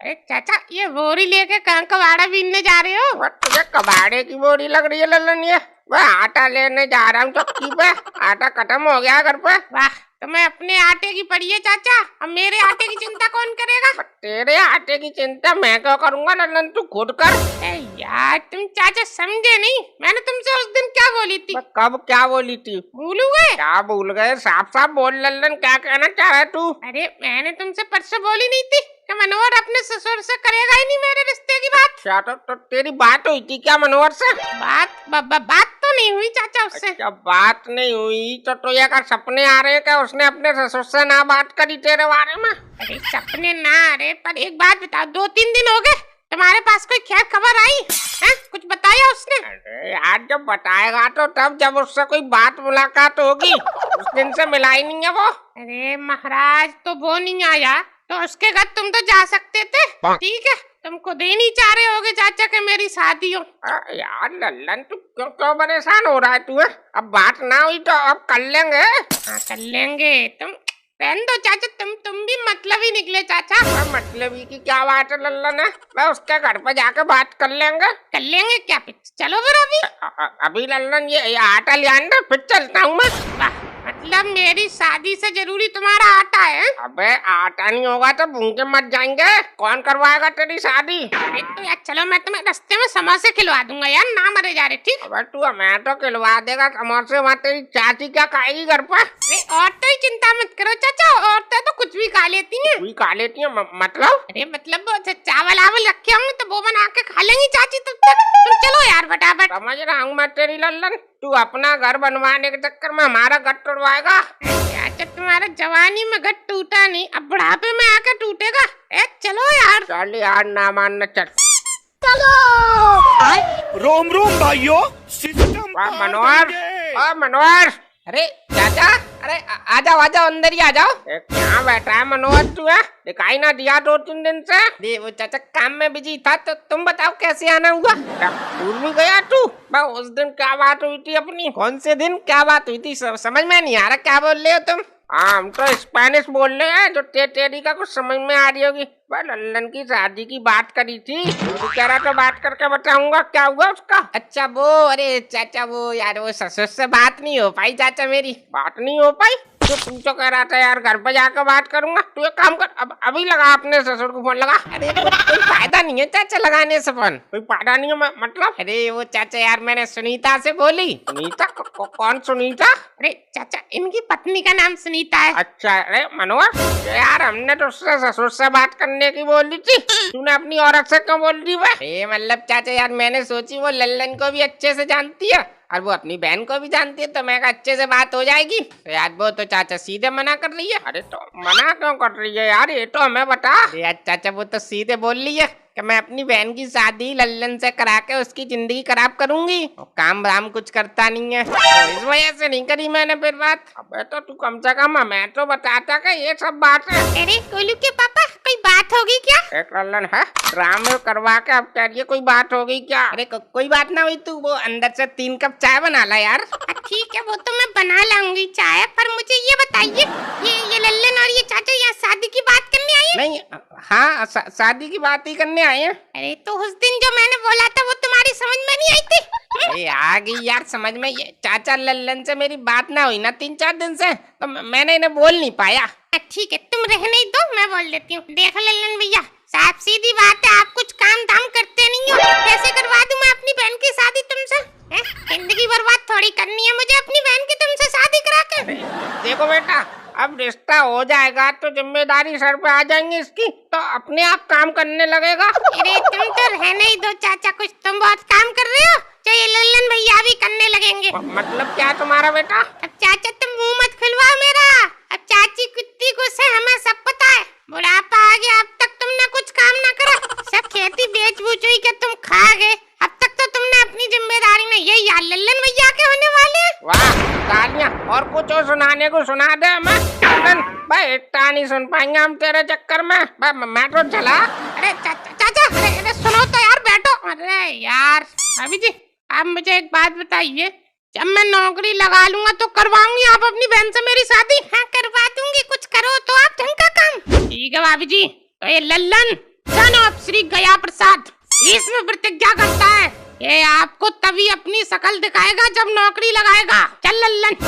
अरे चाचा, ये बोरी लेके कहाँ कबाड़ा बीनने जा रहे हो? तुझे कबाड़े की बोरी लग रही है लल्लन? ये मैं आटा लेने जा रहा हूँ चक्की पे। आटा खत्म हो गया घर पे। वाह, तुम्हें अपने आटे की पड़ी है चाचा। अब मेरे आटे की चिंता कौन करेगा? तेरे आटे की चिंता मैं क्यों करूँगा लल्लन, तू खुद कर। यार तुम चाचा समझे नहीं। मैंने तुमसे उस दिन क्या बोली थी? कब क्या बोली थी? भूल गए? क्या भूल गए? साफ साफ बोल लल्लन, क्या कहना चाह रहा है तू? अरे मैंने तुमसे परसों बोली नहीं थी कि मनोहर अपने ससुर से करेगा ही नहीं मेरे रिश्ते की बात? क्या तो तेरी बात हुई थी क्या मनोहर से? बात तो नहीं हुई चाचा उससे। अच्छा, बात नहीं हुई तो ये का सपने आ रहे हैं क्या उसने अपने ससुर से ना बात करी तेरे बारे में? अरे सपने ना आ रहे, पर एक बात बताओ, 2-3 दिन हो गए तुम्हारे पास कोई खैर खबर आई है? कुछ बताया उसने? अरे यार, जब बताएगा तो तब, जब उससे कोई बात मुलाकात होगी। उस दिन से मिला ही नहीं है वो। अरे महाराज, तो वो नहीं आया तो उसके घर तुम तो जा सकते थे। ठीक है, तुमको दे नहीं चाह रहे होगे चाचा के मेरी शादी हो। यार लल्लन, तू क्यों परेशान हो रहा है तू? अब बात ना हुई तो अब कर लेंगे। हाँ कर लेंगे। तुम रहने दो चाचा, तुम भी मतलब ही निकले चाचा। मतलब ही की क्या बात है लल्लन? है मैं उसके घर पर जाकर बात कर लेंगे। कर लेंगे क्या? चलो फिर अभी लल्लन ये आटा ले आना, फिर चलता हूँ मैं। मतलब मेरी शादी से जरूरी तुम्हारा आटा है? अबे आटा नहीं होगा तो भूखे मर जाएंगे। कौन करवाएगा तेरी शादी? अरे तो यार चलो, मैं तुम्हें रास्ते में समोसे खिलवा दूंगा यार, ना मरे जा रहे। ठीक? अबे तू हमें तो खिलवा देगा समोसे, वहाँ तेरी चाची क्या खाएगी घर पर? और तो ही चिंता मत करो चाचा, औरतें तो कुछ भी खा लेती हैं। कुछ खा लेती है मतलब? अरे मतलब चावल आवल रखे होंगे तो वो बना के खा लेंगी चाची तब तक। तुम चलो यार फटाफट। समझ रहा हूँ मैं तेरी लल्लन, तू अपना घर बनवाने के चक्कर में हमारा घर तोड़वाएगा। चाचा तुम्हारा जवानी में घर टूटा नहीं, अब बुढ़ापे में आकर टूटेगा। चलो यार। चल यार, ना मानना, चल चलो। रोम रोम भाइयों, सिस्टम मनोहर, मनोहर। अरे चाचा, अरे आ जाओ अंदर ही आ जाओ। क्या बैठा है मनोहर तू? है दिखाई ना दिया 2-3 दिन से। वो चाचा काम में बिजी था, तो तुम बताओ कैसे आना हुआ? भूल भी गया तू? उस दिन क्या बात हुई थी अपनी? कौन से दिन क्या बात हुई थी? समझ में नहीं आ रहा, क्या बोल रहे हो तुम? हम तो स्पेनिश बोल रहे हैं, जो तेरी का कुछ समझ में आ रही होगी। लल्लन की शादी की बात करी थी, तू कह रहा तो बात करके बताऊंगा क्या हुआ उसका। अच्छा वो, अरे चाचा वो यार, वो ससुर से बात नहीं हो पाई चाचा मेरी। बात नहीं हो पाई? तो तू तो कह रहा था यार घर पे जाकर बात करूंगा। तू एक काम कर, अभी लगा अपने ससुर को फोन लगा। अरे कोई फायदा नहीं है चाचा लगाने से फोन। कोई फायदा नहीं है मतलब? अरे वो चाचा यार, मैंने सुनीता से बोली। सुनीता? कौन सुनीता? अरे चाचा, इनकी पत्नी का नाम सुनीता है। अच्छा, अरे मनोहर यार, हमने तो उससे ससुर से बात करने की बोली थी, तूने अपनी औरत से क्यों बोल दी? अरे मतलब चाचा यार, मैंने सोची वो लल्लन को भी अच्छे से जानती है और वो अपनी बहन को भी जानती है, तो मैं अच्छे से बात हो जाएगी। तो यार वो तो चाचा सीधे मना कर रही है। अरे तो मना क्यों कर रही है यार, ये तो हमें बता। यार चाचा वो तो सीधे बोल रही है कि मैं अपनी बहन की शादी लल्लन से करा के उसकी जिंदगी खराब करूंगी। काम वाम कुछ करता नहीं है, तो इस वजह से नहीं करी मैंने फिर बात। अबे तो तू कम से कम हमें तो बताता कि ये सब बात है। अरे गोलू के पापा, कोई बात होगी क्या? एक लल्लन है ड्रामे करवा के अब कह रही है कोई बात होगी क्या? अरे कोई बात ना हुई, तू वो अंदर से 3 कप चाय बना ला यार। ठीक है, वो तो मैं बना लाऊंगी चाय, पर मुझे ये बताइए, ये लल्लन और ये चाचा यहाँ शादी की बात करने आए? नहीं, हाँ शादी की बात ही करने आए हैं। अरे तो उस दिन जो मैंने बोला था वो तुम्हारी समझ में नहीं आई थी? अरे आ गई यार समझ में। ये चाचा लल्लन से मेरी बात ना हुई ना 3-4 दिन से, तो मैंने इन्हें बोल नहीं पाया। ठीक है, तुम रहने ही दो, मैं बोल देती हूँ। देखो लल्लन भैया, साफ सीधी बात है, आप कुछ काम धाम करते नहीं हो। कैसे करवा दूं मैं अपनी बहन की शादी तुमसे? जिंदगी बर्बाद थोड़ी करनी है मुझे अपनी बहन की तुमसे शादी करा के। देखो बेटा, अब रिश्ता हो जाएगा तो जिम्मेदारी सर पे आ जाएंगी इसकी, तो अपने आप काम करने लगेगा। अरे तुम तो रहने ही दो चाचा, कुछ तुम बहुत काम कर रहे हो, तो ये लल्लन भैया भी करने लगेंगे। मतलब क्या तुम्हारा बेटा? अब चाचा तुम मुंह मत खुलवाओ मेरा। अब चाची कितनी गुस्से, हमें सब पता है। बुढ़ापा आ गया, अब तक तुमने कुछ काम ना करा, सब खेती बेच बूच हुई के तुम खा गए। अब तक तो तुमने अपनी जिम्मेदारी नहीं, ये यार लल्लन भैया के होने वाले। वाह गालियाँ और कुछ और सुनाने को सुना दे हमें। भाई इतना नहीं सुन पाएंगे हम तेरे चक्कर में। मैं तो चला। अरे चाचा, अरे सुनो तो यार, बैठो। अरे यार भाभी जी, आप मुझे एक बात बताइए, जब मैं नौकरी लगा लूंगा तो करवाऊंगी आप अपनी बहन से मेरी शादी? हाँ करवा दूंगी, कुछ करो तो आप ढंग का काम। ठीक है भाभी जी, तो ये लल्लन जानो अब श्री गया प्रसाद इसमें प्रतिज्ञा करता है ये आपको तभी अपनी शकल दिखाएगा जब नौकरी लगाएगा। चल लल्लन।